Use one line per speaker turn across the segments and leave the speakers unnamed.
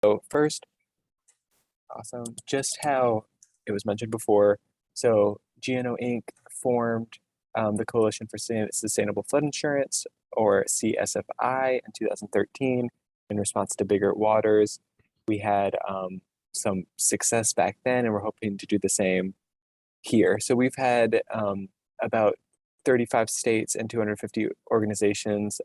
So first, awesome, just how it was mentioned before. So GNO Inc. formed the Coalition for Sustainable Flood Insurance, or CSFI, in 2013 in response to bigger waters. We had some success back then, and we're hoping to do the same here. So we've had about 35 states and 250 organizations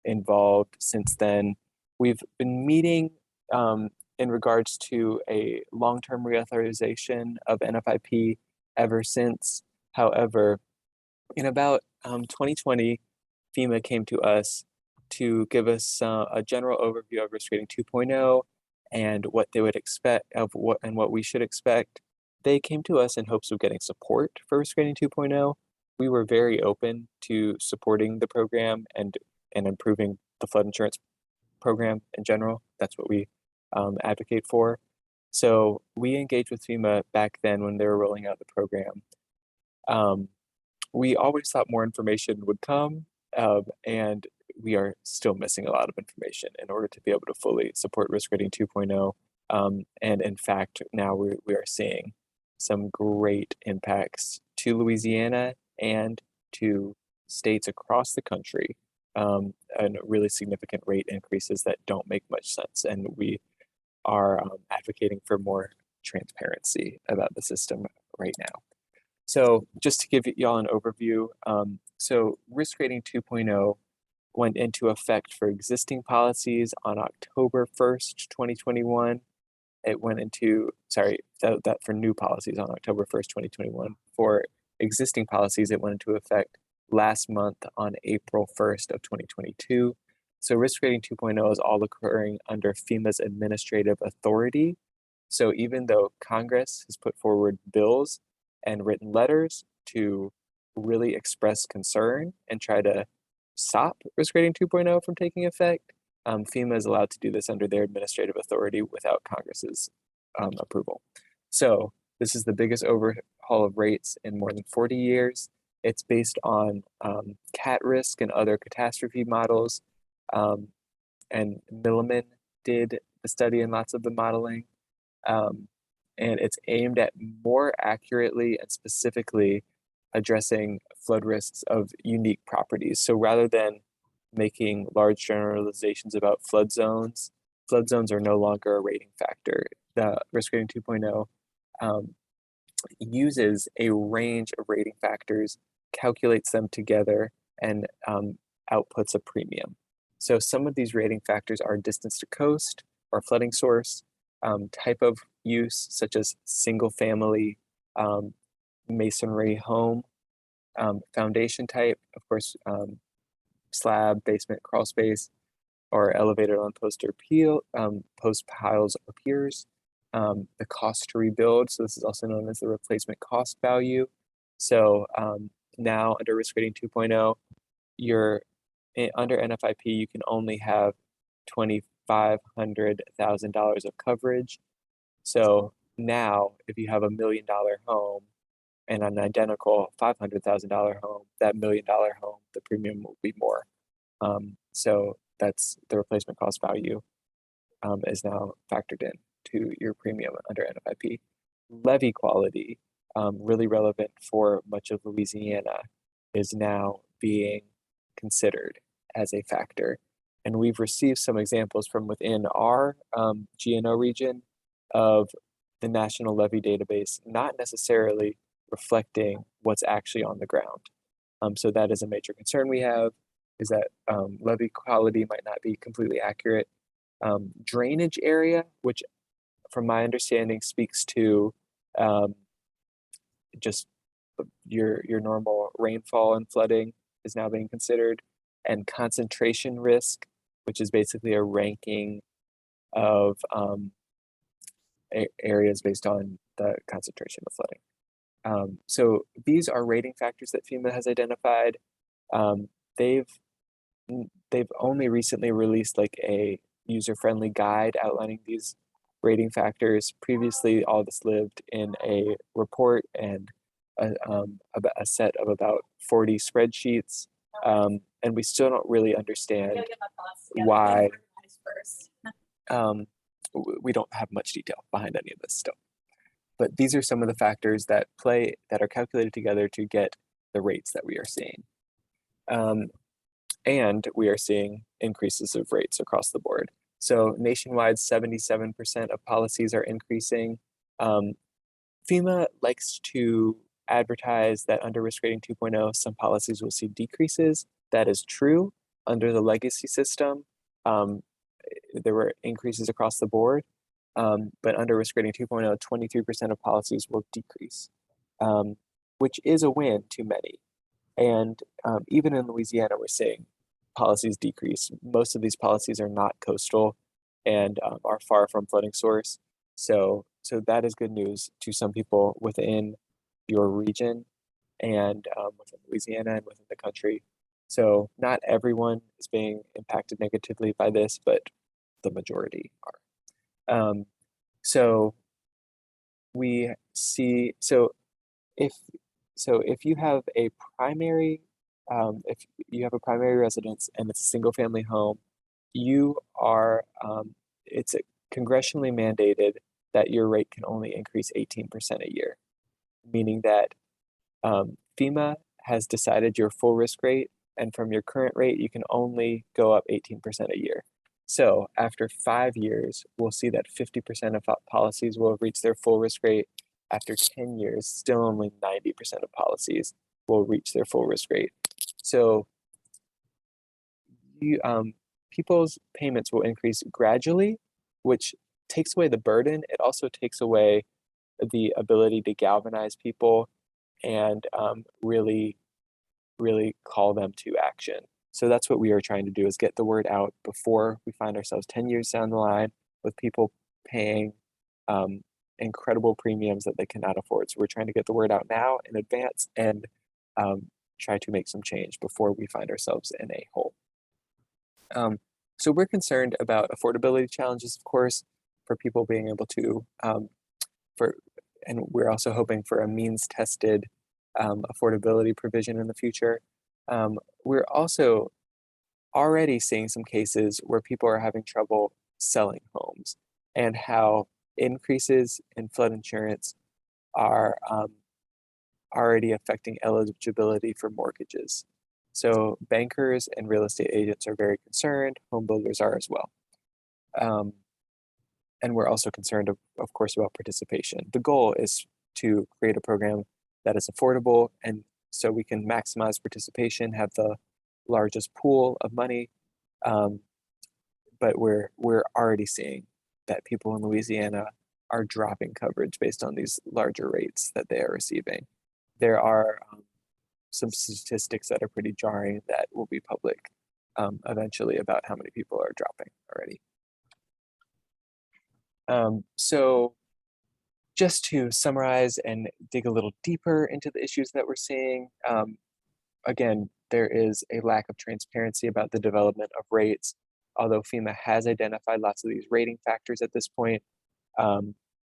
involved since then. We've been meeting in regards to a long-term reauthorization of NFIP ever since. However, in about 2020, FEMA came to us to give us a general overview of Risk Rating 2.0 and what they would expect of what we should expect. They came to us in hopes of getting support for Risk Rating 2.0. We were very open to supporting the program and improving the flood insurance program in general. That's what we advocate for. So we engaged with FEMA back then when they were rolling out the program. We always thought more information would come, and we are still missing a lot of information in order to be able to fully support Risk Rating 2.0. And in fact, now we are seeing some great impacts to Louisiana and to states across the country, and really significant rate increases that don't make much sense. And we are advocating for more transparency about the system right now. So just to give y'all an overview, so Risk Rating 2.0 went into effect for existing policies on October 1st, 2021. It went into, that for new policies on October 1st, 2021. For existing policies, it went into effect last month on April 1st of 2022. So Risk Rating 2.0 is all occurring under FEMA's administrative authority. So even though Congress has put forward bills and written letters to really express concern and try to stop Risk Rating 2.0 from taking effect, FEMA is allowed to do this under their administrative authority without Congress's approval. So this is the biggest overhaul of rates in more than 40 years. It's based on cat risk and other catastrophe models. And Milliman did the study and lots of the modeling. And it's aimed at more accurately and specifically addressing flood risks of unique properties. So rather than making large generalizations about flood zones are no longer a rating factor. The Risk Rating 2.0 uses a range of rating factors, calculates them together, and outputs a premium. So some of these rating factors are distance to coast or flooding source, type of use, such as single family, masonry home, foundation type, of course, slab, basement, crawl space, or elevated on post piles or piers, the cost to rebuild. So this is also known as the replacement cost value. So now under Risk Rating 2.0, under NFIP, you can only have $2,500,000 of coverage. So now, if you have $1 million home and an identical $500,000 home, that $1 million home, the premium will be more. So that's the replacement cost value is now factored in to your premium under NFIP. Levee quality, really relevant for much of Louisiana, is now being considered as a factor. And we've received some examples from within our GNO region of the National Levee Database not necessarily reflecting what's actually on the ground. So that is a major concern we have, is that levee quality might not be completely accurate. Drainage area, which from my understanding speaks to just your normal rainfall and flooding, is now being considered. And concentration risk, which is basically a ranking of areas based on the concentration of flooding. So these are rating factors that FEMA has identified. They've only recently released like a user-friendly guide outlining these rating factors. Previously, all this lived in a report and a set of about 40 spreadsheets. And we still don't really understand why we don't have much detail behind any of this still. But these are some of the factors that are calculated together to get the rates that we are seeing. And we are seeing increases of rates across the board. So nationwide, 77% of policies are increasing. FEMA likes to advertise that under risk rating 2.0, some policies will see decreases. That is true. Under the legacy system, there were increases across the board. But under risk rating 2.0, 23% of policies will decrease, which is a win to many. And even in Louisiana, we're seeing policies decrease. Most of these policies are not coastal and are far from flooding source. So that is good news to some people within your region and within Louisiana and within the country. So not everyone is being impacted negatively by this, but the majority are. So we see, if you have a primary, if you have a primary residence and it's a single family home, you are, it's congressionally mandated that your rate can only increase 18% a year, meaning that FEMA has decided your full risk rate, and from your current rate, you can only go up 18% a year. So after 5 years, we'll see that 50% of policies will reach their full risk rate. After 10 years, still only 90% of policies will reach their full risk rate. So people's payments will increase gradually, which takes away the burden. It also takes away the ability to galvanize people and really call them to action. So that's what we are trying to do, is get the word out before we find ourselves 10 years down the line with people paying incredible premiums that they cannot afford. So we're trying to get the word out now in advance and try to make some change before we find ourselves in a hole. So we're concerned about affordability challenges, of course, for people being able to, and we're also hoping for a means-tested affordability provision in the future. We're also already seeing some cases where people are having trouble selling homes, and how increases in flood insurance are already affecting eligibility for mortgages. So bankers and real estate agents are very concerned. Home builders are as well. And we're also concerned, of course, about participation. The goal is to create a program that is affordable, and so we can maximize participation, have the largest pool of money. But we're already seeing that people in Louisiana are dropping coverage based on these larger rates that they are receiving. There are some statistics that are pretty jarring that will be public eventually about how many people are dropping already. So just to summarize and dig a little deeper into the issues that we're seeing, again, there is a lack of transparency about the development of rates. Although FEMA has identified lots of these rating factors at this point,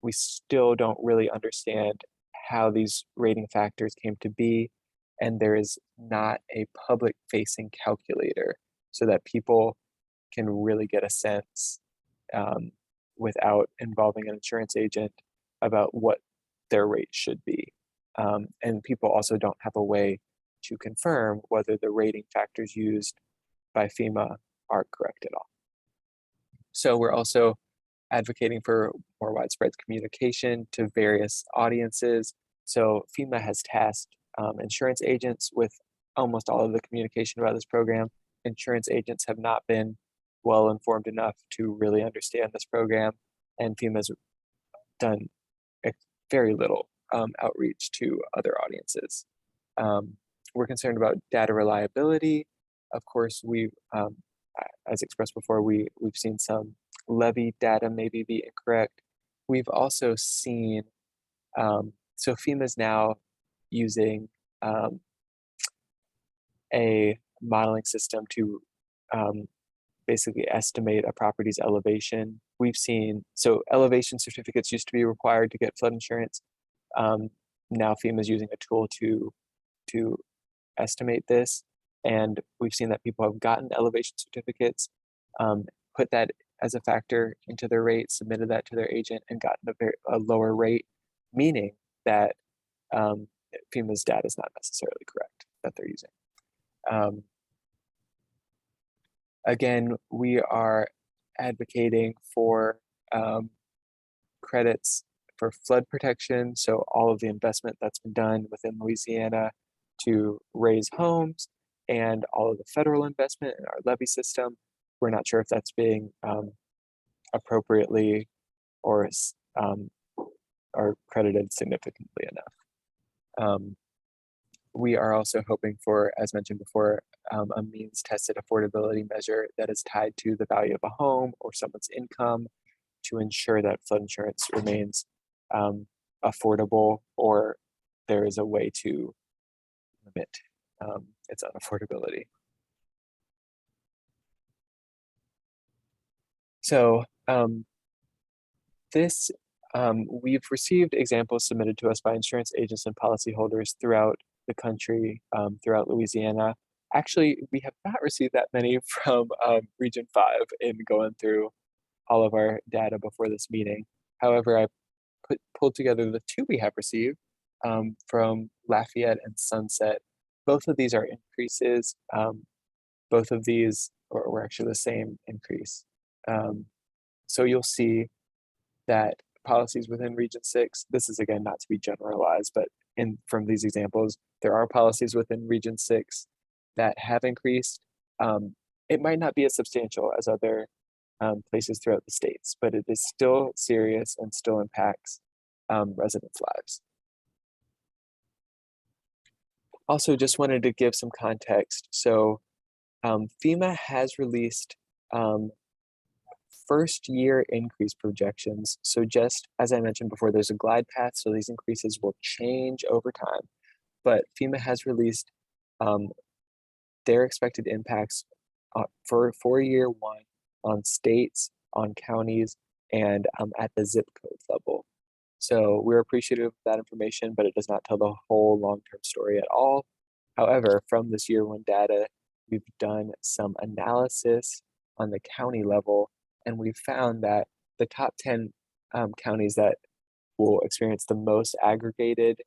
we still don't really understand how these rating factors came to be, and there is not a public-facing calculator so that people can really get a sense without involving an insurance agent about what their rate should be. And people also don't have a way to confirm whether the rating factors used by FEMA are correct at all. So we're also advocating for more widespread communication to various audiences. So FEMA has tasked insurance agents with almost all of the communication about this program. Insurance agents have not been well informed enough to really understand this program, and FEMA's done very little outreach to other audiences. We're concerned about data reliability. Of course, as expressed before, we've seen some levy data maybe be incorrect. We've also seen, so FEMA's now using a modeling system to basically estimate a property's elevation. We've seen, so elevation certificates used to be required to get flood insurance. Now FEMA's using a tool to estimate this, and we've seen that people have gotten elevation certificates, put that as a factor into their rate, submitted that to their agent, and gotten a lower rate, meaning that FEMA's data is not necessarily correct that they're using. Again, we are advocating for credits for flood protection. So all of the investment that's been done within Louisiana to raise homes and all of the federal investment in our levee system, we're not sure if that's being appropriately or credited significantly enough. We are also hoping for, as mentioned before, a means tested affordability measure that is tied to the value of a home or someone's income to ensure that flood insurance remains affordable, or there is a way to limit its unaffordability. So we've received examples submitted to us by insurance agents and policyholders throughout the country, throughout Louisiana. Actually, we have not received that many from Region 5 in going through all of our data before this meeting. However, I pulled together the two we have received from Lafayette and Sunset. Both of these are increases. Both of these were actually the same increase. So you'll see that policies within Region 6, this is again not to be generalized, but from these examples, there are policies within Region 6 that have increased. It might not be as substantial as other places throughout the states, but it is still serious and still impacts residents' lives. Also, just wanted to give some context. So FEMA has released first year increase projections. So just as I mentioned before, there's a glide path, so these increases will change over time. But FEMA has released their expected impacts for year one on states, on counties, and at the zip code level. So we're appreciative of that information, but it does not tell the whole long-term story at all. However, from this year one data, we've done some analysis on the county level, and we found that the top 10 counties that will experience the most aggregated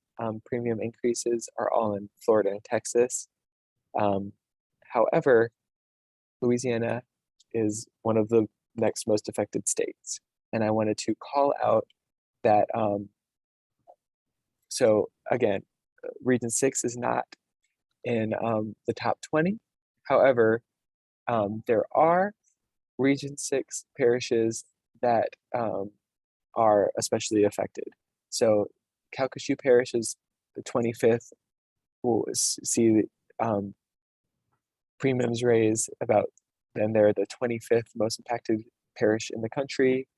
premium increases are all in Florida and Texas. However, Louisiana is one of the next most affected states. And I wanted to call out that, so again, Region 6 is not in the top 20. However, there are Region 6 parishes that are especially affected. So Calcasieu Parish is the 25th. We'll see premiums raise about, then they're the 25th most impacted parish in the country.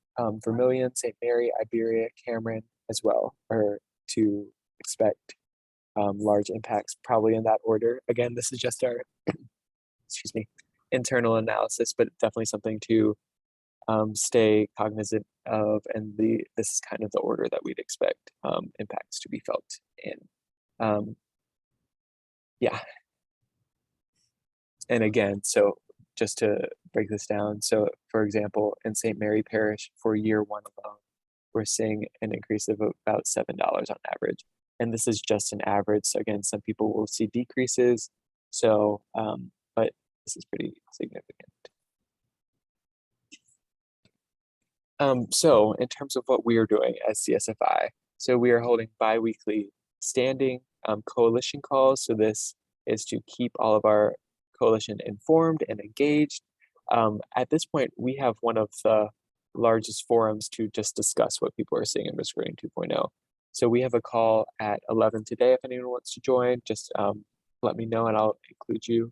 Vermilion, St. Mary, Iberia, Cameron as well are to expect large impacts, probably in that order. Again, this is just our excuse me, internal analysis, but definitely something to stay cognizant of, and this is kind of the order that we'd expect impacts to be felt in. Yeah. And again, so just to break this down, so for example, in St. Mary Parish for year one alone, we're seeing an increase of about $7 on average. And this is just an average. So again, some people will see decreases. So, but this is pretty significant. So in terms of what we are doing as CSFI, so we are holding bi-weekly standing coalition calls. So this is to keep all of our coalition informed and engaged. At this point, we have one of the largest forums to just discuss what people are seeing in Risk Rating 2.0. So we have a call at 11 today. If anyone wants to join, just let me know and I'll include you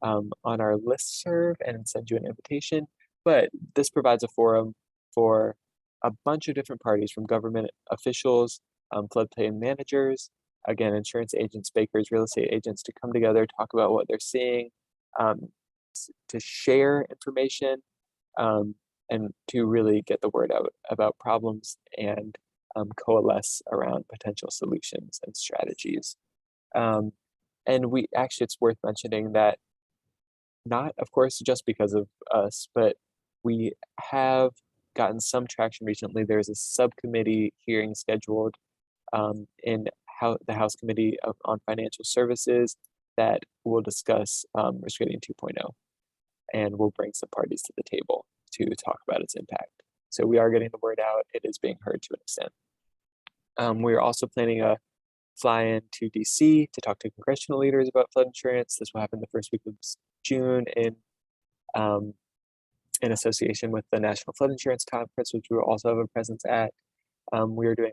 on our listserv and send you an invitation. But this provides a forum for a bunch of different parties, from government officials, floodplain managers, again, insurance agents, bakers, real estate agents, to come together, talk about what they're seeing, to share information, and to really get the word out about problems and coalesce around potential solutions and strategies. And it's worth mentioning that not, of course, just because of us, but We have gotten some traction recently. There's a subcommittee hearing scheduled in the House Committee on Financial Services that will discuss risk rating 2.0, and will bring some parties to the table to talk about its impact. So we are getting the word out. It is being heard to an extent. We're also planning a fly-in to DC to talk to congressional leaders about flood insurance. This will happen the first week of June in association with the National Flood Insurance Conference, which we will also have a presence at. We are doing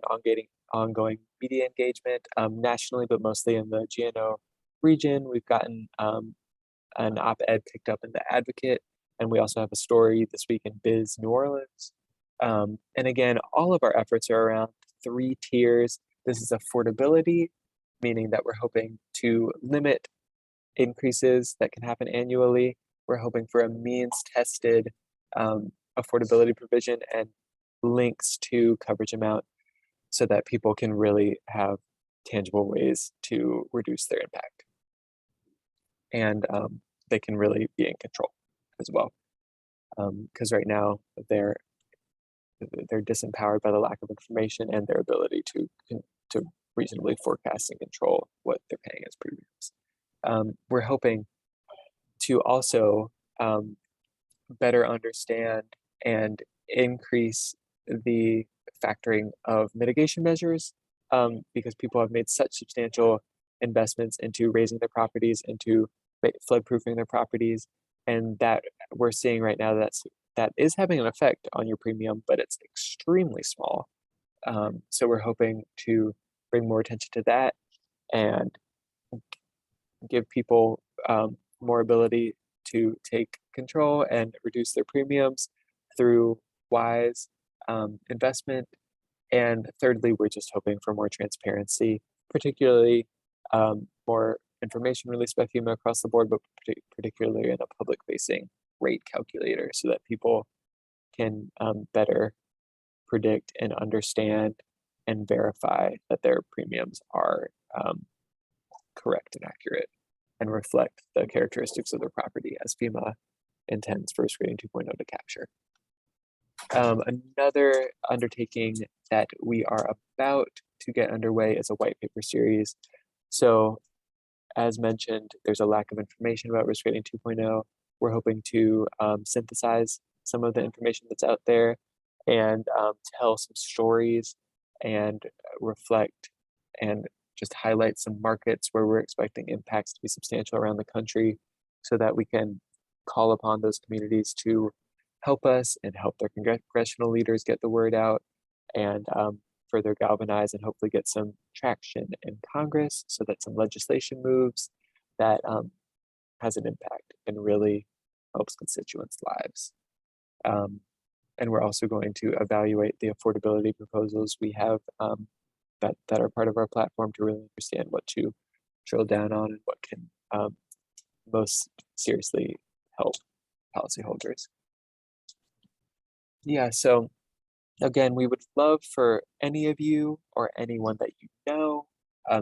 ongoing media engagement nationally, but mostly in the GNO region. We've gotten an op-ed picked up in the Advocate, and we also have a story this week in Biz New Orleans. And again, all of our efforts are around 3 tiers. This is affordability, meaning that we're hoping to limit increases that can happen annually. We're hoping for a means-tested affordability provision and links to coverage amount so that people can really have tangible ways to reduce their impact. And they can really be in control as well. Because right now they're disempowered by the lack of information and their ability to reasonably forecast and control what they're paying as premiums. We're hoping to also better understand and increase the factoring of mitigation measures because people have made such substantial investments into raising their properties, into flood proofing their properties, and that we're seeing right now that is having an effect on your premium, but it's extremely small. So we're hoping to bring more attention to that and give people more ability to take control and reduce their premiums through wise investment. And thirdly, we're just hoping for more transparency, particularly more information released by FEMA across the board, but particularly in a public-facing rate calculator so that people can better predict and understand and verify that their premiums are correct and accurate and reflect the characteristics of their property as FEMA intends for risk rating 2.0 to capture. Another undertaking that we are about to get underway is a white paper series. So as mentioned, there's a lack of information about risk rating 2.0. We're hoping to synthesize some of the information that's out there and tell some stories and reflect and just highlight some markets where we're expecting impacts to be substantial around the country so that we can call upon those communities to help us and help their congressional leaders get the word out and further galvanize and hopefully get some traction in Congress so that some legislation moves that has an impact and really helps constituents' lives. And we're also going to evaluate the affordability proposals we have that are part of our platform to really understand what to drill down on and what can most seriously help policyholders. Yeah, so again, we would love for any of you or anyone that you know,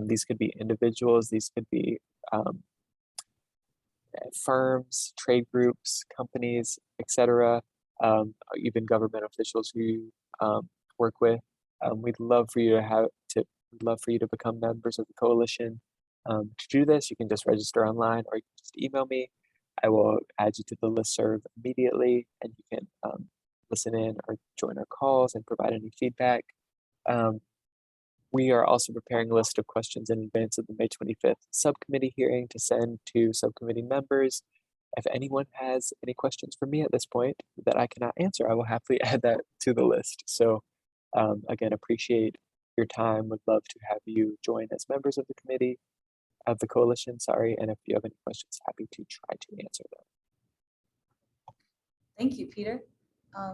these could be individuals, these could be firms, trade groups, companies, etc., even government officials who you work with. We'd love for you to become members of the coalition. To do this, you can just register online or you can just email me. I will add you to the listserv immediately, and you can listen in or join our calls and provide any feedback. We are also preparing a list of questions in advance of the May 25th subcommittee hearing to send to subcommittee members. If anyone has any questions for me at this point that I cannot answer, I will happily add that to the list. So again, appreciate your time. Would love to have you join as members of the committee, of the coalition, sorry. And if you have any questions, happy to try to answer them.
Thank you, Peter. I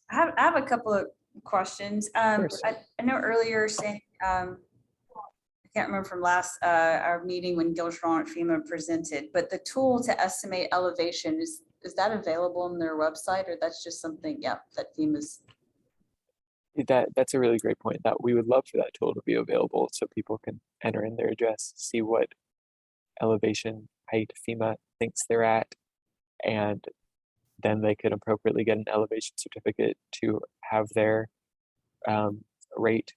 have a couple of questions. I know earlier saying, I can't remember from last our meeting when Gil Schron at FEMA presented, but the tool to estimate elevation, is that available on their website, or that's just something, that FEMA's?
That's a really great point. That we would love for that tool to be available so people can enter in their address, see what elevation height FEMA thinks they're at, and then they could appropriately get an elevation certificate to have their rate,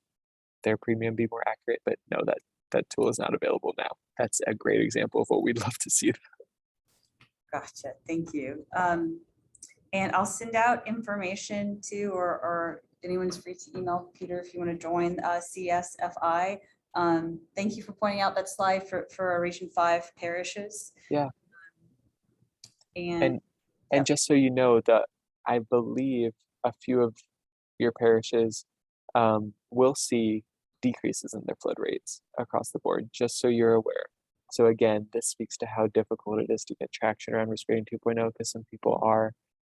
their premium be more accurate. But no, that tool is not available now. That's a great example of what we'd love to see.
Gotcha. Thank you. And I'll send out information to, or anyone's free to email Peter if you want to join CSFI. Thank you for pointing out that slide for our Region 5 parishes.
Yeah.
And
just so you know, that I believe a few of your parishes will see decreases in their flood rates across the board, just so you're aware. So again, this speaks to how difficult it is to get traction around risk rating 2.0 because some people are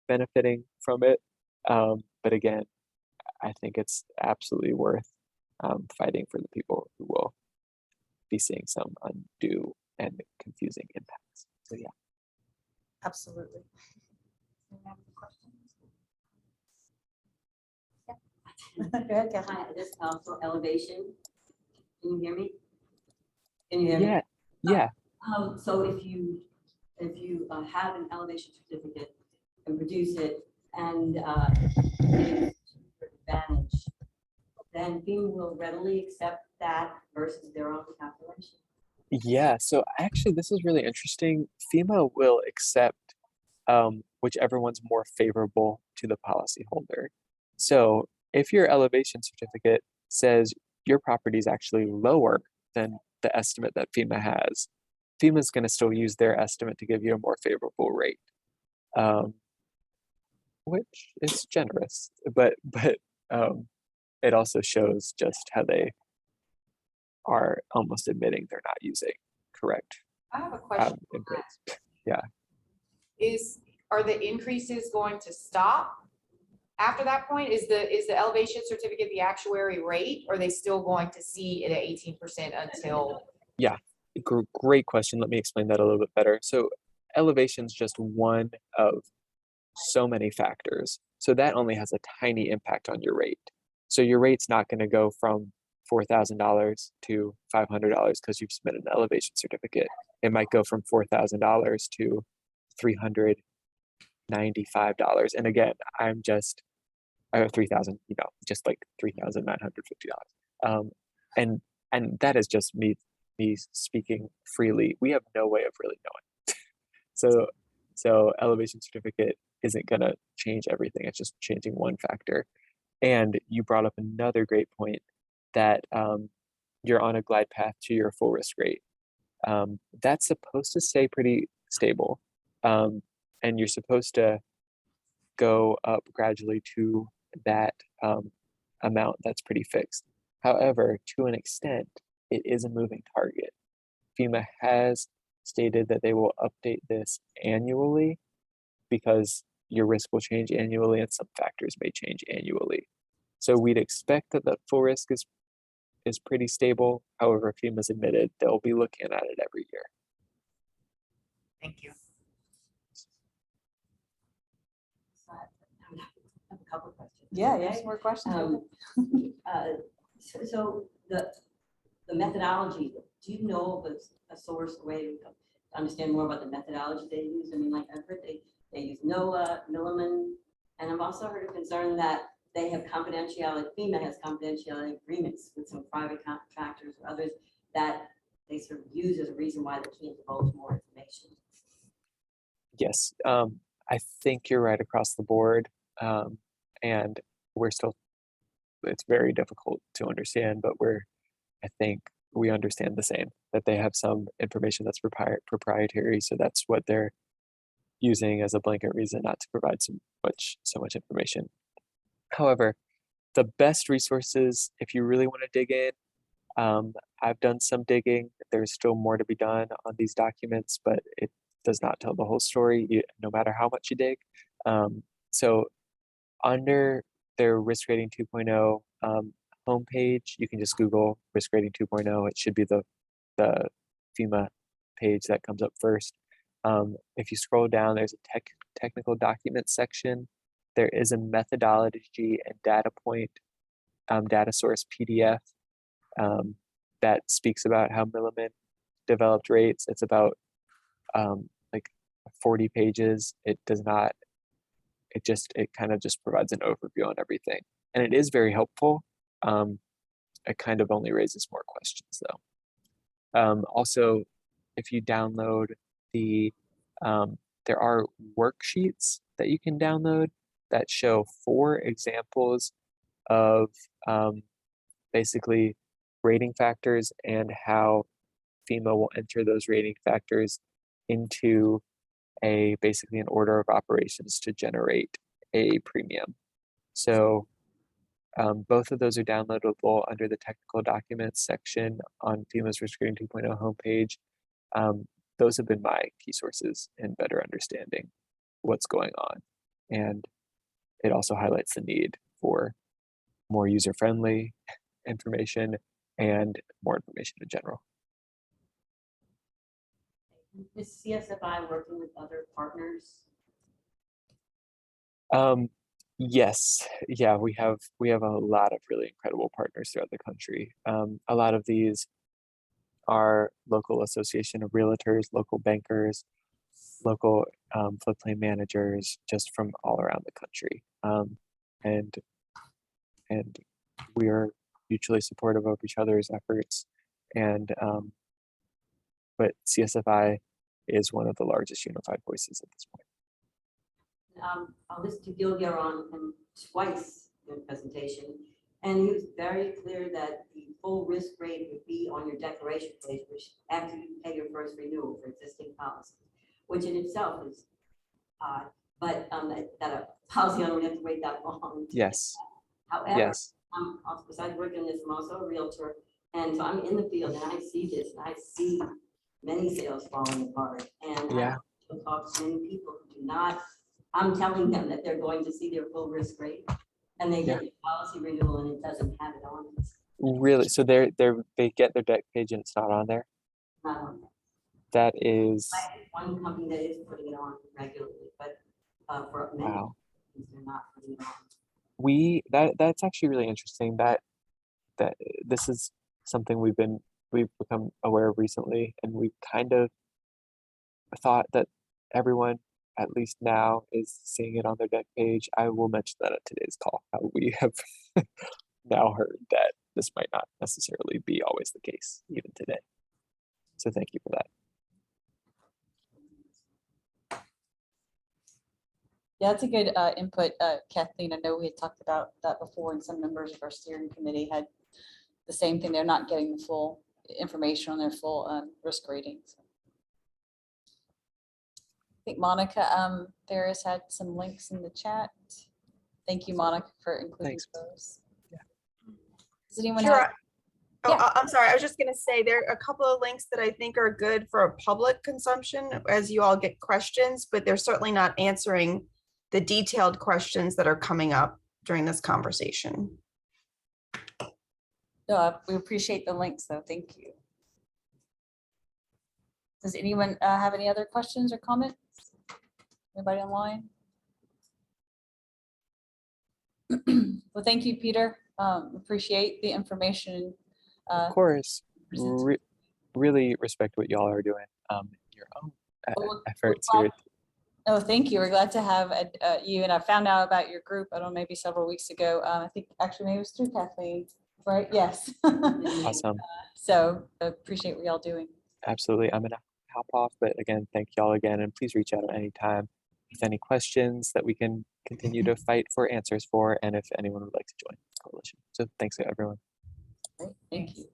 benefiting from it. But again, I think it's absolutely worth fighting for the people who will be seeing some undue and confusing impacts. So yeah.
Absolutely.
Go ahead, Kathy. Hi, this is also elevation. Can you hear me? Can you hear me?
Yeah.
So if you have an elevation certificate and produce it and it's to your advantage, then FEMA will readily accept that versus their own calculation.
Yeah, so actually this is really interesting. FEMA will accept whichever one's more favorable to the policyholder. So if your elevation certificate says your property is actually lower than the estimate that FEMA has, FEMA is going to still use their estimate to give you a more favorable rate, which is generous, but it also shows just how they are almost admitting they're not using correct
I have a question.
inputs. Yeah.
Are the increases going to stop after that point? Is the elevation certificate the actuary rate, or are they still going to see it at 18% until?
Yeah, great question. Let me explain that a little bit better. So elevation is just one of so many factors. So that only has a tiny impact on your rate. So your rate's not going to go from $4,000 to $500 because you've submitted an elevation certificate. It might go from $4,000 to $395. And again, I have 3,000, just like $3,950. And that is just me speaking freely. We have no way of really knowing. So elevation certificate isn't going to change everything. It's just changing one factor. And you brought up another great point that you're on a glide path to your full risk rate. That's supposed to stay pretty stable. And you're supposed to go up gradually to that amount that's pretty fixed. However, to an extent, it is a moving target. FEMA has stated that they will update this annually because your risk will change annually and some factors may change annually. So we'd expect that the full risk is pretty stable. However, FEMA's admitted they'll be looking at it every year.
Thank you.
So I have a couple of questions.
Yeah,
Okay?
yes, more questions.
So the methodology, do you know of a source, a way to understand more about the methodology they use? I mean, like I've heard they use NOAA, Milliman, and I've also heard a concern that they have confidentiality, FEMA has confidentiality agreements with some private contractors or others that they sort of use as a reason why they can't divulge more information.
Yes, I think you're right across the board. And it's very difficult to understand, but I think we understand the same, that they have some information that's proprietary. So that's what they're using as a blanket reason not to provide so much information. However, the best resources, if you really want to dig in, I've done some digging. There's still more to be done on these documents, but it does not tell the whole story, no matter how much you dig. So under their risk rating 2.0 homepage, you can just Google risk rating 2.0. It should be the FEMA page that comes up first. If you scroll down, there's a technical document section. There is a methodology and data point data source PDF that speaks about how Milliman developed rates. It's about like 40 pages. It does not it kind of just provides an overview on everything, and it is very helpful. It kind of only raises more questions though. Also, if you download there are worksheets that you can download that show 4 examples of basically rating factors and how FEMA will enter those rating factors into basically an order of operations to generate a premium. So both of those are downloadable under the technical documents section on FEMA's Risk Rating 2.0 homepage. Those have been my key sources in better understanding what's going on. And it also highlights the need for more user-friendly information and more information in general.
Is CSFI working with other partners?
Yes, yeah, we have a lot of really incredible partners throughout the country. A lot of these are local association of realtors, local bankers, local floodplain managers, just from all around the country. And we are mutually supportive of each other's efforts. And but CSFI is one of the largest unified voices at this point.
I listened to Gillier on him twice in the presentation, and he was very clear that the full risk rate would be on your declaration page, which after you pay your first renewal for existing policies, which in itself is odd, but that a policy owner would have to wait that long.
Yes.
However,
Yes.
besides working this, I'm also a realtor, and so I'm in the field and I see this, and I see many sales falling apart. And
Yeah.
I talk to many people who do not. I'm telling them that they're going to see their full risk rate, and they get the policy renewal and it doesn't have it on.
Really? So they get their deck page and it's not on there?
Not on there.
That is.
I have one company that is putting it on regularly, but for many,
Wow.
they're not putting it on.
That's actually really interesting. That this is something we've become aware of recently, and we've kind of thought that everyone, at least now, is seeing it on their deck page. I will mention that at today's call, how we have now heard that this might not necessarily be always the case, even today. So thank you for that.
Yeah, that's a good input, Kathleen. I know we had talked about that before, and some members of our steering committee had the same thing. They're not getting the full information on their full risk ratings. I think Monica Ferris had some links in the chat. Thank you, Monica, for including those.
Yeah.
Does anyone
Sure.
have?
Oh,
Yeah.
I'm sorry. I was just going to say there are a couple of links that I think are good for public consumption as you all get questions, but they're certainly not answering the detailed questions that are coming up during this conversation.
No, we appreciate the links, though. Thank you. Does anyone have any other questions or comments? Anybody online? Well, thank you, Peter. Appreciate the information.
Of course, really respect what y'all are doing. Your own efforts here.
Oh, thank you. We're glad to have you. And I found out about your group, I don't know, maybe several weeks ago. I think actually maybe it was through Kathleen, right? Yes.
Awesome.
So appreciate what y'all doing.
Absolutely. I'm gonna hop off, but again, thank y'all again, and please reach out at any time with any questions that we can continue to fight for answers for, and if anyone would like to join the coalition. So thanks to everyone.
Great. Thank you.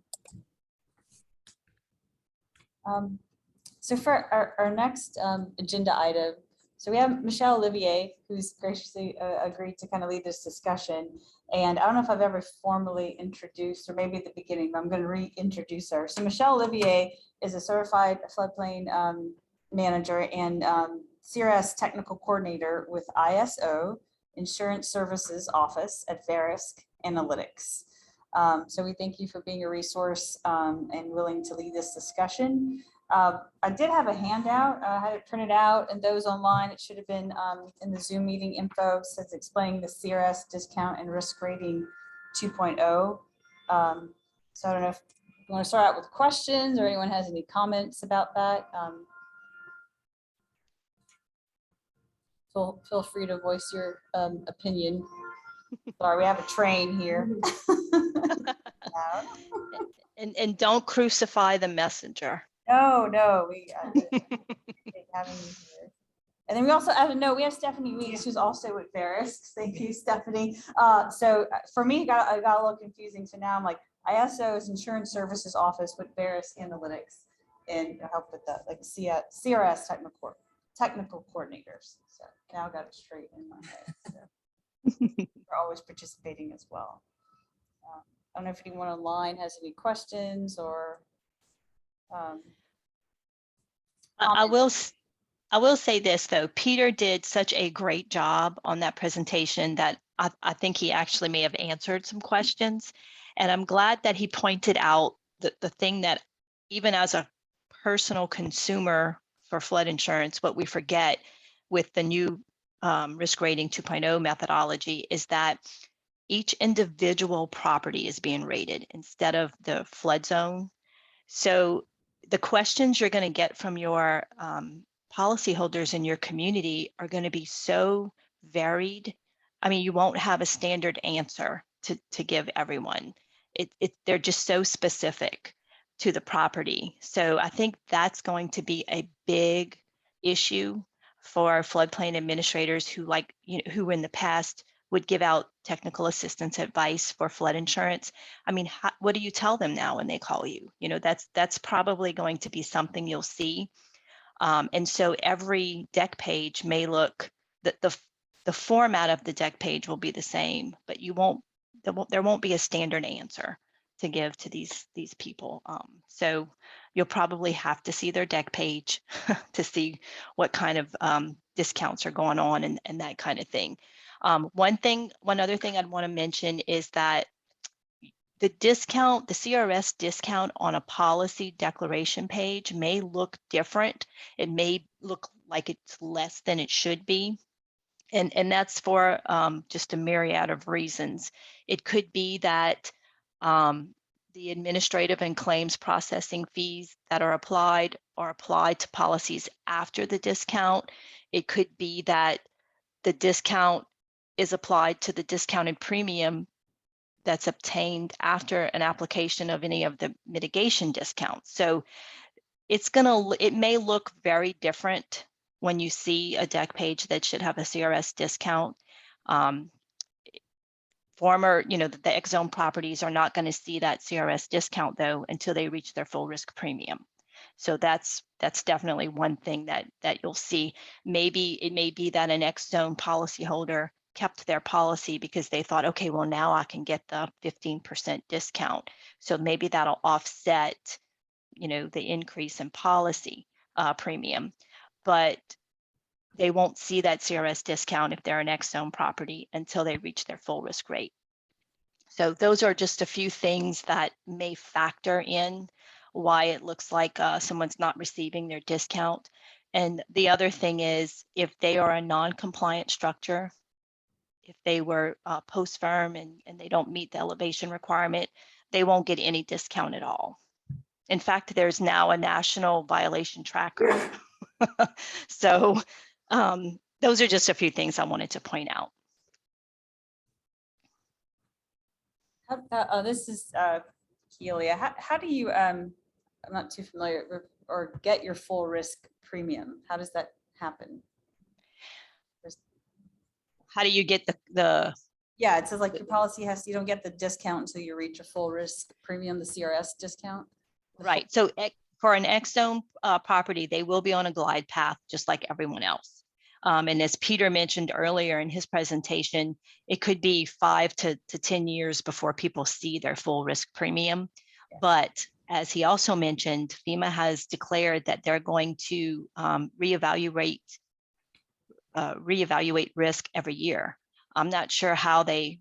So for our next agenda item, so we have Michelle Olivier, who's graciously agreed to kind of lead this discussion. And I don't know if I've ever formally introduced, or maybe at the beginning, but I'm going to reintroduce her. So Michelle Olivier is a certified floodplain manager and CRS technical coordinator with ISO Insurance Services Office at Verisk Analytics. So we thank you for being a resource and willing to lead this discussion. I did have a handout. I had it printed out, and those online, it should have been in the Zoom meeting info, says explaining the CRS discount and risk rating 2.0. So I don't know if you want to start out with questions or anyone has any comments about that. feel free to voice your opinion. Sorry, we have a train here.
And don't crucify the messenger.
No, we having you here. And then we also have we have Stephanie Weeks, who's also with Verisk. Thank you, Stephanie. So for me, it got a little confusing. So now I'm like, ISO is Insurance Services Office with Verisk Analytics, and help with that, like CRS technical coordinators. So now I got it straight in my head. So we're always participating as well. I don't know if anyone online has any questions or.
I will say this though, Peter did such a great job on that presentation that I think he actually may have answered some questions. And I'm glad that he pointed out the thing that even as a personal consumer for flood insurance, what we forget with the new risk rating 2.0 methodology is that each individual property is being rated instead of the flood zone. So the questions you're going to get from your policyholders in your community are going to be so varied. I mean, you won't have a standard answer to give everyone. They're just so specific to the property. So I think that's going to be a big issue for floodplain administrators who who in the past would give out technical assistance advice for flood insurance. I mean, what do you tell them now when they call you? You know, that's probably going to be something you'll see. And so every deck page may look, the format of the deck page will be the same, but there won't be a standard answer to give to these people. So you'll probably have to see their deck page to see what kind of discounts are going on and that kind of thing. One other thing I'd want to mention is that the CRS discount on a policy declaration page may look different. It may look like it's less than it should be. And that's for just a myriad of reasons. It could be that the administrative and claims processing fees that are applied to policies after the discount. It could be that the discount is applied to the discounted premium that's obtained after an application of any of the mitigation discounts. So it may look very different when you see a deck page that should have a CRS discount. The X zone properties are not going to see that CRS discount though until they reach their full risk premium. So that's definitely one thing that you'll see. Maybe it may be that an X zone policyholder kept their policy because they thought, okay, well now I can get the 15% discount. So maybe that'll offset, the increase in policy premium, but they won't see that CRS discount if they're an X zone property until they reach their full risk rate. So those are just a few things that may factor in why it looks like someone's not receiving their discount. And the other thing is if they are a non-compliant structure, if they were post-firm and they don't meet the elevation requirement, they won't get any discount at all. In fact, there's now a national violation tracker. So those are just a few things I wanted to point out.
This is Keelia. How do you, I'm not too familiar, or get your full risk premium? How does that happen?
How do you get the
Yeah, it says like your policy you don't get the discount until you reach a full risk premium, the CRS discount.
Right. So for an X zone property, they will be on a glide path just like everyone else. And as Peter mentioned earlier in his presentation, it could be 5 to 10 years before people see their full risk premium. Yes. But as he also mentioned, FEMA has declared that they're going to reevaluate risk every year. I'm not sure how they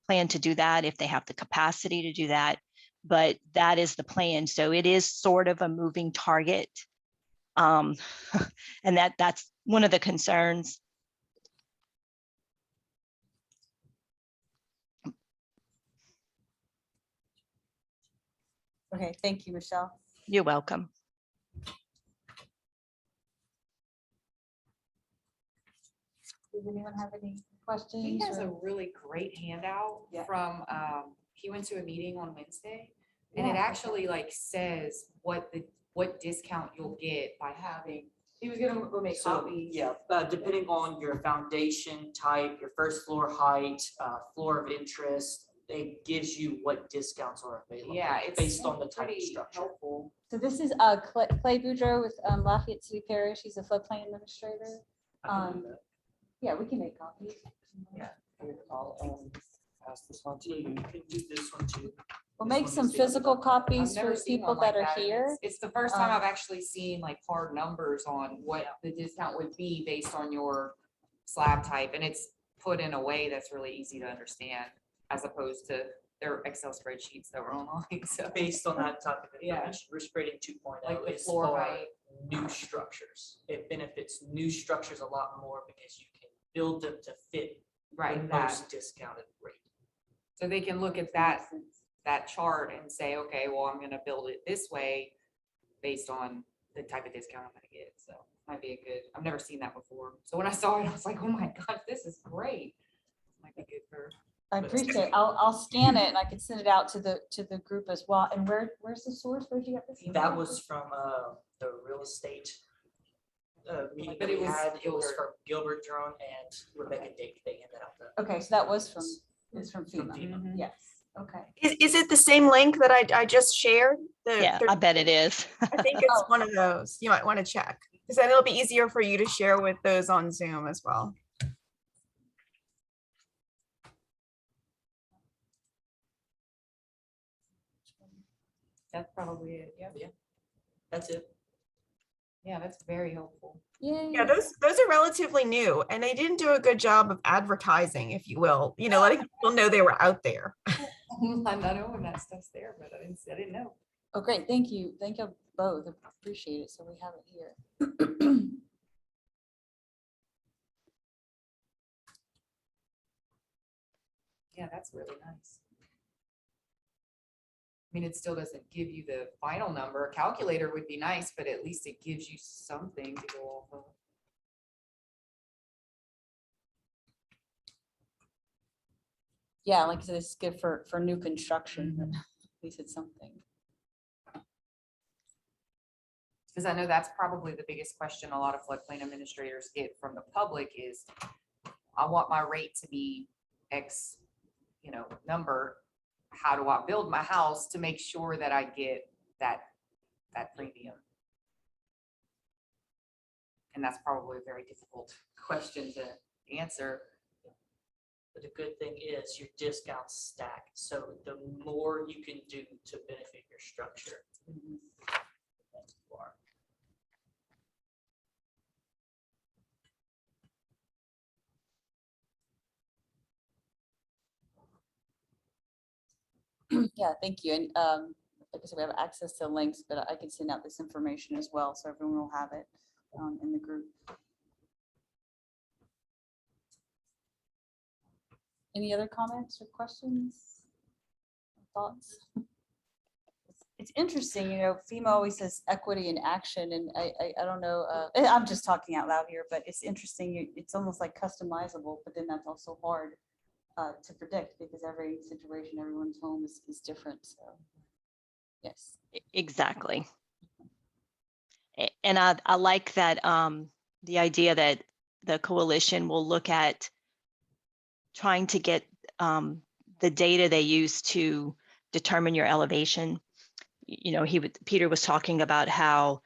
plan to do that, if they have the capacity to do that, but that is the plan. So it is sort of a moving target. And that's one of the concerns.
Okay, thank you, Michelle.
You're welcome.
Does anyone have any
He
questions?
has a
or-
really great handout
Yeah.
from, he went to a meeting on Wednesday. And it
Yeah.
actually like says what discount you'll get by having, he was gonna go make
So,
copies.
yeah, depending on your foundation type, your first floor height, floor of interest, it gives you what discounts are available.
Yeah, it's
based on the type of
pretty
structure.
helpful.
So this is Clay Boudreau with Lafayette City Parish. He's a floodplain administrator.
I can do that.
Yeah, we can make copies.
Here, I'll pass this on to you. You can do this one too.
We'll
This
make
one
some
is the-
physical copies
I've never
for
seen
people
one like
that are
and
here.
It's the first time
Um,
I've actually seen like hard numbers on what the discount would be based on your slab type, and it's put in a way that's really easy to understand as opposed to their Excel spreadsheets that were online, so.
Based on that type of
Yeah.
information, risk rating 2.0
Like the
is
floor
for
height.
new structures. It benefits new structures a lot more because you can build them to fit the
Right, that,
most discounted rate.
so they can look at that chart and say, okay, well, I'm gonna build it this way based on the type of discount I'm gonna get, so might be a good, I've never seen that before. So when I saw it, I was like, oh my God, this is great. Might be good for.
I appreciate it. I'll scan it and I can send it out to the group as well. And where's the source? Where'd you get this?
That was from the real estate meeting
But
that
it
we
was
had. It was
Gilbert.
from Gilbert Drone and Rebecca Dake. They handed out the.
Okay, so that was it's from
From
FEMA.
FEMA.
Yes, okay.
Is it the same link that I just shared?
Yeah, I bet it is.
I think it's
Oh.
one of those. You might want to check, because then it'll be easier for you to share with those on Zoom as well.
That's probably it, yeah.
That's it.
Yeah, that's very helpful.
Yay.
Yeah, those are relatively new, and they didn't do a good job of advertising, if you will, letting people know they were out there.
I'm not knowing that stuff's there, but I didn't know.
Oh, great. Thank you. Thank you both. Appreciate it. So we have it here.
Yeah, that's really nice. I mean, it still doesn't give you the final number. A calculator would be nice, but at least it gives you something to go off of.
Yeah, like I said, it's good for new construction, but at least it's something.
Because I know that's probably the biggest question a lot of floodplain administrators get from the public is, I want my rate to be X, number. How do I build my house to make sure that I get that premium? And that's probably a very difficult question to answer.
But the good thing is your discounts stack. So the more you can do to benefit your structure. the better you are.
Yeah, thank you. And like I said, we have access to links, but I can send out this information as well, so everyone will have it in the group. Any other comments or questions? Thoughts? It's interesting, FEMA always says equity in action, and I don't know, I'm just talking out loud here, but it's interesting. It's almost like customizable, but then that's also hard to predict because every situation, everyone's home is different. So, yes.
Exactly. And I like that the idea that the coalition will look at trying to get the data they use to determine your elevation. Peter was talking about how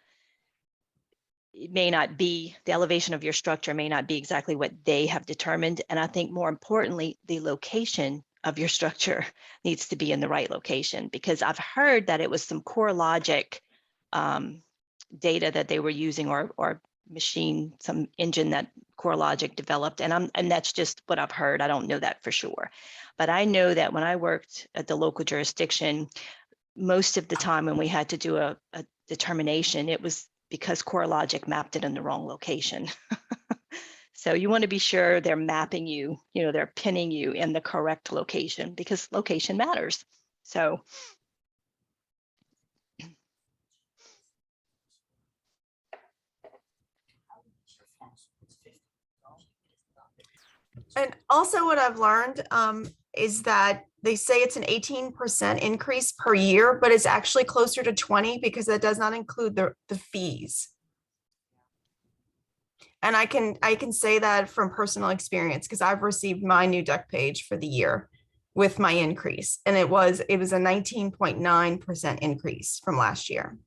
it may not be, the elevation of your structure may not be exactly what they have determined. And I think more importantly, the location of your structure needs to be in the right location, because I've heard that it was some CoreLogic data that they were using or machine, some engine that CoreLogic developed. And that's just what I've heard. I don't know that for sure. But I know that when I worked at the local jurisdiction, most of the time when we had to do a determination, it was because CoreLogic mapped it in the wrong location. So you want to be sure they're mapping you, they're pinning you in the correct location, because location matters. So
And also what I've learned is that they say it's an 18% increase per year, but it's actually closer to 20 because that does not include the fees. And I can say that from personal experience because I've received my new deck page for the year with my increase. And it was a 19.9% increase from last year.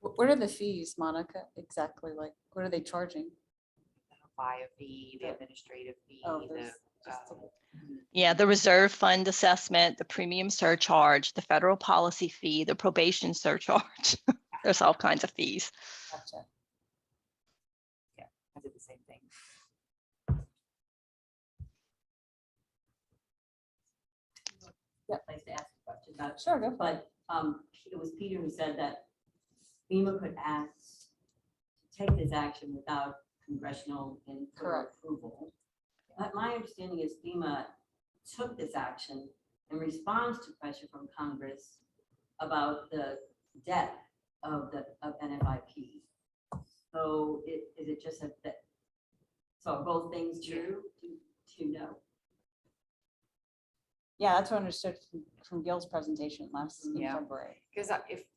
What are the fees, Monica? Exactly, like, what are they charging?
File fee, the administrative fee,
Oh,
the,
there's just
Yeah, the reserve fund assessment, the premium surcharge, the federal policy fee, the probation surcharge. There's all kinds of fees.
gotcha.
I did the same thing.
Place to ask a question about.
Sure, go for it.
But it was Peter who said that FEMA could ask to take this action without congressional input or
Correct.
approval. But my understanding is FEMA took this action in response to pressure from Congress about the depth of NFIP. So is it just that? So are both things true? Do you know?
Yeah, that's what I understood from Gil's presentation last in
Yeah.
February.
Because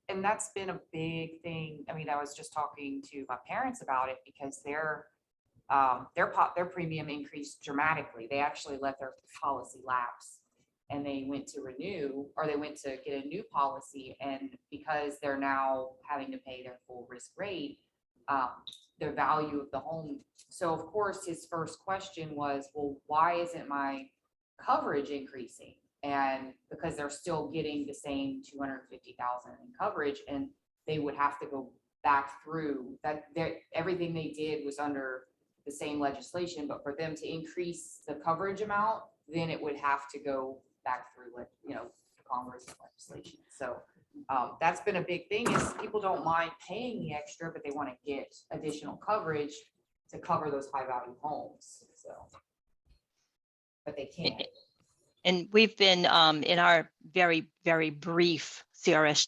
and that's been a big thing. I mean, I was just talking to my parents about it because their premium increased dramatically. They actually let their policy lapse and they went to renew, or they went to get a new policy. And because they're now having to pay their full risk rate, the value of the home. So of course, his first question was, well, why isn't my coverage increasing? And because they're still getting the same 250,000 in coverage, and they would have to go back through that. Everything they did was under the same legislation, but for them to increase the coverage amount, then it would have to go back through, like, Congress legislation. So that's been a big thing, is people don't mind paying the extra, but they want to get additional coverage to cover those high value homes. So, but they can't.
And we've been in our very, very brief CRS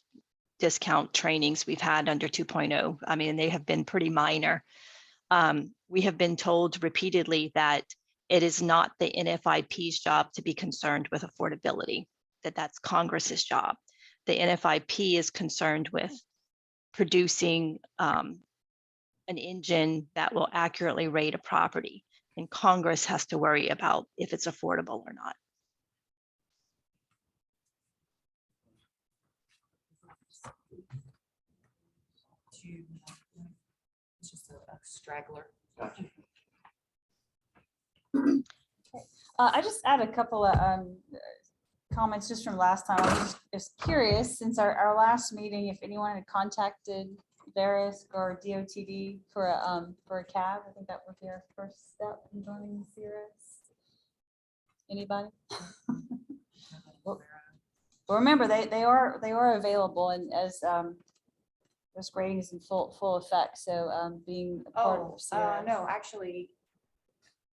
discount trainings we've had under 2.0. I mean, they have been pretty minor. We have been told repeatedly that it is not the NFIP's job to be concerned with affordability, that's Congress's job. The NFIP is concerned with producing an engine that will accurately rate a property, and Congress has to worry about if it's affordable or not.
It's just a straggler.
I just add a couple of comments just from last time. I was just curious, since our last meeting, if anyone had contacted Verisk or DOTD for a cab. I think that would be our first step in joining the CRS. Anybody? Well, remember, they are available, and as risk rating is in full effect. So being a part of CRS.
No, actually,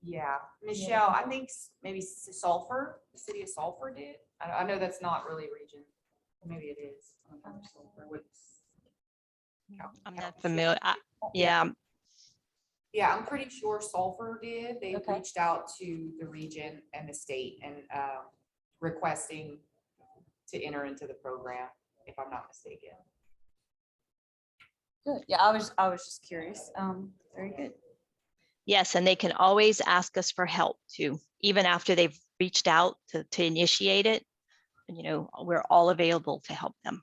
yeah, Michelle, I think maybe Sulphur, the city of Sulphur did. I know that's not really a region. Maybe it is.
I'm not familiar. Yeah.
Yeah, I'm pretty sure Sulphur did. They
Okay.
reached out to the region and the state and requesting to enter into the program, if I'm not mistaken.
Good. Yeah, I was just curious. Very good.
Yes, and they can always ask us for help too, even after they've reached out to initiate it. And, we're all available to help them.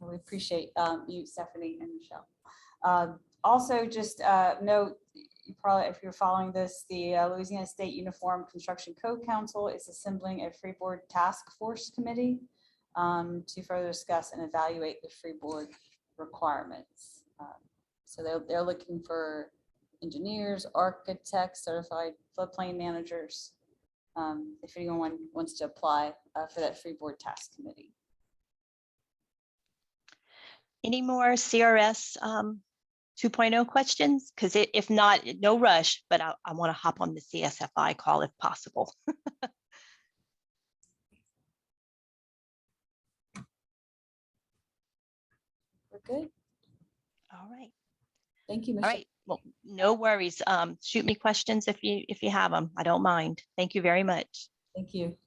We appreciate you, Stephanie and Michelle. Also, just note, you probably, if you're following this, the Louisiana State Uniform Construction Code Council is assembling a Freeboard Task Force Committee to further discuss and evaluate the Freeboard requirements. So they're looking for engineers, architects, certified floodplain managers, if anyone wants to apply for that Freeboard Task Committee.
Any more CRS 2.0 questions? Because if not, no rush, but I want to hop on the CSFI call if possible.
We're good.
All right.
Thank you,
All
Michelle.
right. Well, no worries. Shoot me questions if you have them. I don't mind. Thank you very much.
Thank you.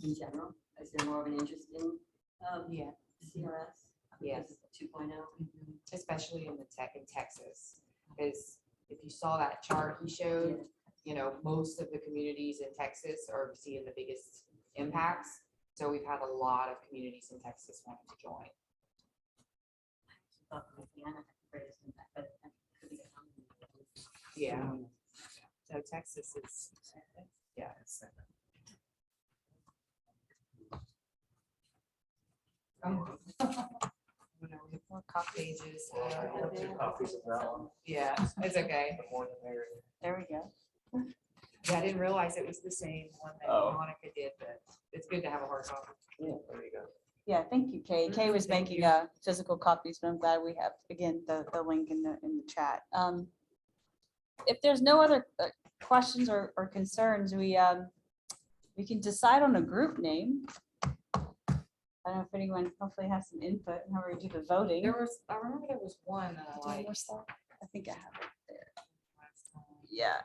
In general, is there more of an interest in
Yeah.
CRS?
Yes.
2.0.
Especially in Texas, because if you saw that chart he showed, you know, most of the communities in Texas are seeing the biggest impacts. So we've had a lot of communities in Texas wanting to join. Yeah. So Texas is, yeah. We have more cop pages.
Copies of that one.
Yeah, it's okay.
The more the merrier.
There we go.
Yeah, I didn't realize it was the same one that
Oh.
Monica did, but it's good to have a hard copy.
Yeah, there you go.
Yeah, thank you, Kay. Kay was
Thank
making
you.
physical copies, but I'm glad we have, again, the link in the chat. If there's no other questions or concerns, we can decide on a group name. I don't know if anyone hopefully has some input in how we do the voting.
There was, I remember there was one that I liked.
I think I have it there.
last time.
Yeah,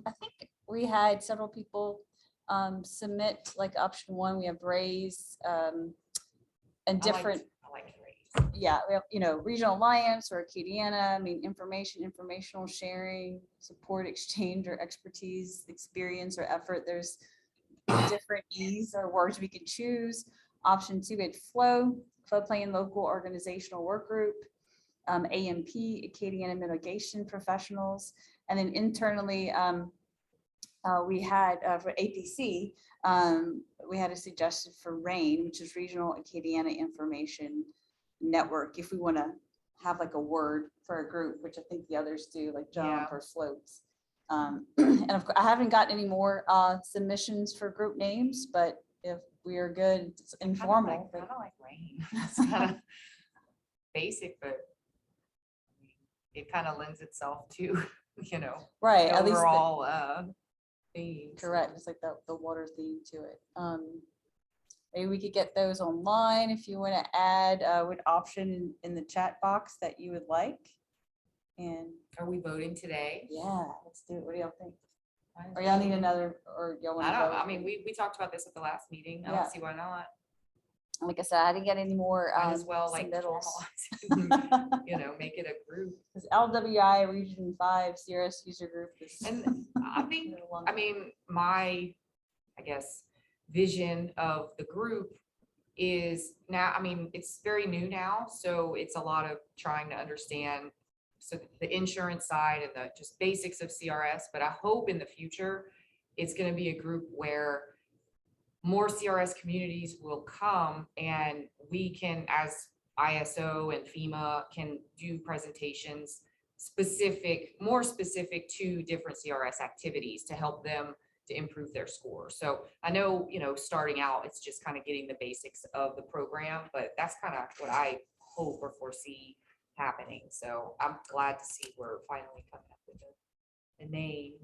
I think we had several people submit like option one. We have raise and different.
I like Ray's.
Yeah, we have, you know, regional alliance or Acadiana, I mean, informational sharing, support, exchange, or expertise, experience, or effort. There's different E's or words we can choose. Option two, we had floodplain local organizational work group, AMP, Acadiana mitigation professionals, and then internally, we had for APC, we had a suggestion for RAIN, which is Regional Acadiana Information Network, if we want to have like a word for a group, which I think the others do, like jump
Yeah.
or floats. And of course, I haven't gotten any more submissions for group names, but if we are good, it's informal.
I don't like Rain. It's kind of basic, but I mean, it kind of lends itself to, you know,
Right,
the
at least,
overall theme.
correct, it's like the water theme to it. Maybe we could get those online if you want to add what option in the chat box that you would like. And
Are we voting today?
yeah, let's do it. What do y'all think? Or y'all need another, or y'all want
I
to
don't,
vote?
I mean, we talked about this at the last meeting. I
Yeah.
don't see why not.
Like I said, I didn't get any more
Might as well like
submittals.
formalize it, you know, make it a group.
Because LWI Region 5 CRS user group is.
And I think, I mean, my, I guess, vision of the group is now, I mean, it's very new now, so it's a lot of trying to understand so the insurance side and the just basics of CRS, but I hope in the future it's going to be a group where more CRS communities will come and we can, as ISO and FEMA, can do presentations more specific to different CRS activities to help them to improve their score. So I know, you know, starting out, it's just kind of getting the basics of the program, but that's kind of what I hope or foresee happening. So I'm glad to see we're finally coming up with a name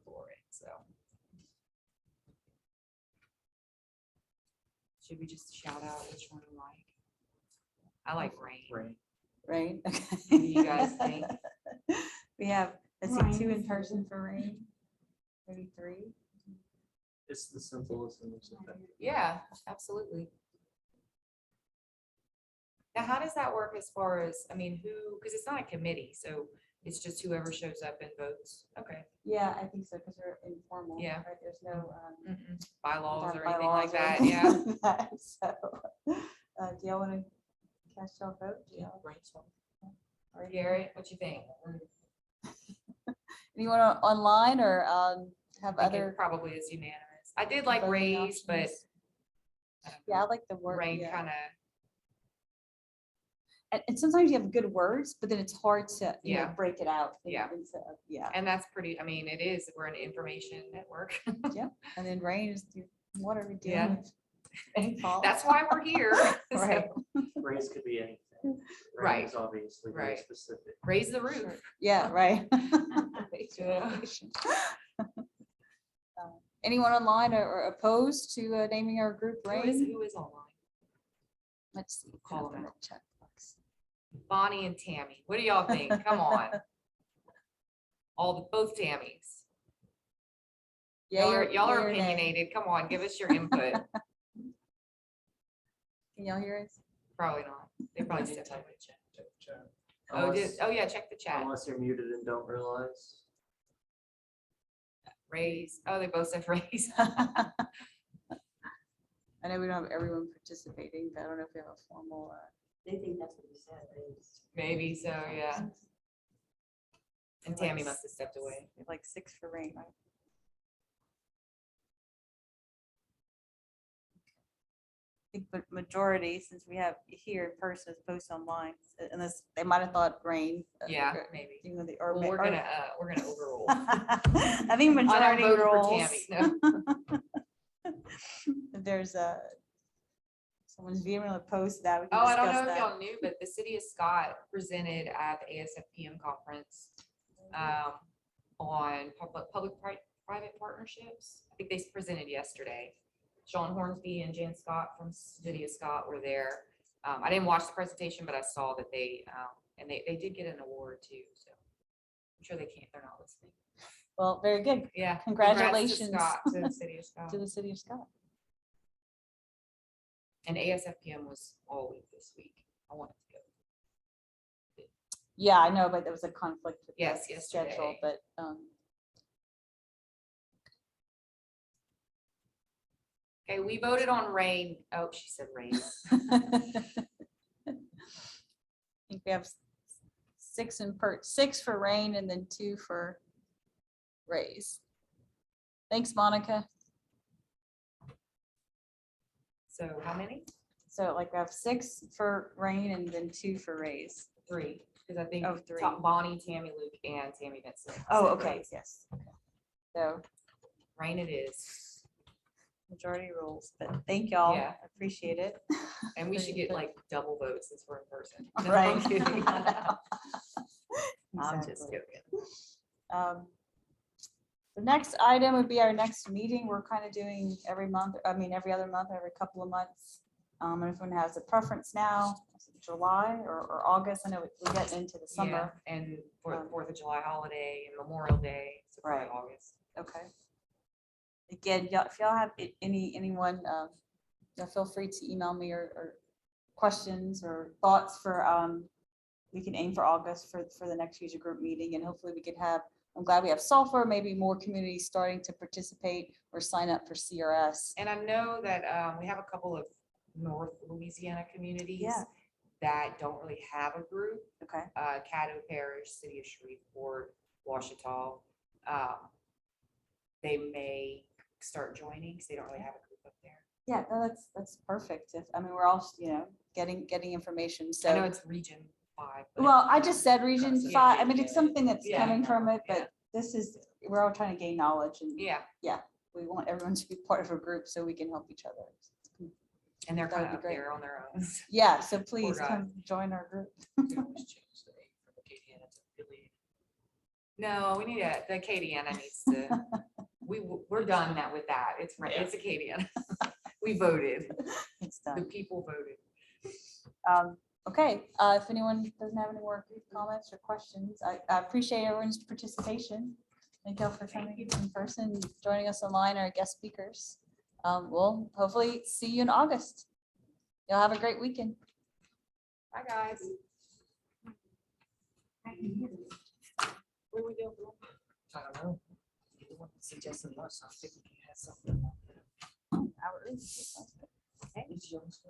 for it. So should we just shout out which one we like? I like Rain.
Right?
What do you guys think?
We have, let's see, 2 in person for rain, maybe 3.
It's the simplest and most effective.
Yeah, absolutely. Now, how does that work as far as, I mean, who, because it's not a committee, so it's just whoever shows up and votes. Okay.
Yeah, I think so, because we're informal.
Yeah.
Right? There's no
Bylaws
not
or anything
bylaws
like
or
that,
anything
yeah.
like that. So, do y'all want to cast y'all vote? Do y'all- or
Garrett, what you think?
Anyone online or have
I think it
other?
probably is unanimous. I did like
voting
Ray's, but
options? Yeah, I like the word.
Rain
yeah.
kind of,
And sometimes you have good words, but then it's hard to, you know,
Yeah.
break it out.
Yeah.
Yeah.
and that's pretty, I mean, it is, we're an information network.
And then rain is, what are we doing?
Yeah.
with rainfall?
That's why we're here. So,
Right.
Raise could be anything.
Right.
Raise is obviously very
Right.
specific.
Raise the roof.
Yeah, right.
Yeah.
Anyone online or opposed to naming our group Rain?
Who is online?
Let's see.
Call
open
them
the
out.
chat box.
Bonnie and Tammy. What do y'all think? Come on. Both Tammys. Y'all are
yay or nay?
opinionated. Come on, give us your input.
Can y'all hear us?
Probably not. They probably
Did
stepped
type
away.
in chat, check the chat.
Oh, yeah, check the chat.
Unless you're muted and don't realize.
Raise. Oh, they both said raise.
I know we don't have everyone participating, but I don't know if we have a formal.
They think that's what you said, right?
Maybe so, yeah. And Tammy must have stepped away.
Like 6 for Rain, right? I think the majority, since we have here in person as opposed to online, unless they might have thought Rain.
Yeah, maybe.
You know,
Well, we're gonna overrule.
I think
I don't
majority
vote for
rules.
Tammy, no.
If there's someone's vehemently opposed to that, we can
Oh, I don't
discuss
know if
that.
y'all knew, but the city of Scott presented at the ASFPM conference on public-private partnerships. I think they presented yesterday. Sean Hornsby and Jan Scott from City of Scott were there. I didn't watch the presentation, but I saw that they did get an award too. So I'm sure they're not listening.
Well, very good.
Yeah.
Congratulations.
Congrats to Scott, to the City of Scott.
To the City of Scott.
And ASFPM was all week this week. I wanted to go.
Yeah, I know, but there was a conflict with
Yes,
the
yesterday.
schedule, but
Okay, we voted on rain. Oh, she said rain.
I think we have 6 for Rain and then 2 for Raise. Thanks, Monica.
So how many?
So like we have 6 for Rain and then 2 for Raise.
3, because I think
Oh, 3.
Bonnie, Tammy Luke, and Tammy Vincent.
Oh,
said
okay,
raise.
yes. Okay. So
Rain it is.
majority rules, but thank y'all.
Yeah.
I appreciate it.
And we should get like double votes since we're in person. No,
Right.
I'm kidding. I'm just
Exactly.
joking.
The next item would be our next meeting. We're kind of doing every month, every other month, every couple of months. And if anyone has a preference now, is it July or August? I know we're getting into the
Yeah,
summer.
and for the 4th of July holiday and Memorial Day, so probably
Right.
August.
Okay. Again, if y'all have anyone, feel free to email me or questions or thoughts for, we can aim for August for the next user group meeting, and hopefully we could have, I'm glad we have sulfur, maybe more communities starting to participate or sign up for CRS.
And I know that we have a couple of North Louisiana communities
Yeah.
that don't really have a group.
Okay.
Caddo Parish, City of Shreveport, Ouachita. They may start joining because they don't really have a group up there.
Yeah, no, that's perfect. We're all, getting information. So
I know it's Region 5. but-
well, I just said Region
Yeah.
5. It's something that's
Yeah.
coming from it,
Yeah.
but we're all trying to gain knowledge, and
Yeah,
we want everyone to be part of a group so we can help each other.
and they're
That would
kind
be
of up
great.
there on their own.
Yeah, so please
guys.
come join our group.
We can always change the A from Acadiana to Philly.
No, we need the Acadiana needs to, we're done with that. It's right.
Yeah.
It's Acadiana. We voted.
It's
The
done.
people voted.
Okay, if anyone doesn't have any more comments or questions, I appreciate everyone's participation. Thank y'all for coming in person, joining us online, our guest speakers. We'll hopefully see you in August. Y'all have a great weekend.
Bye, guys.
What are we doing? I don't know. You the one suggesting lunch, so I think we had something.
Hour early.
Is yours?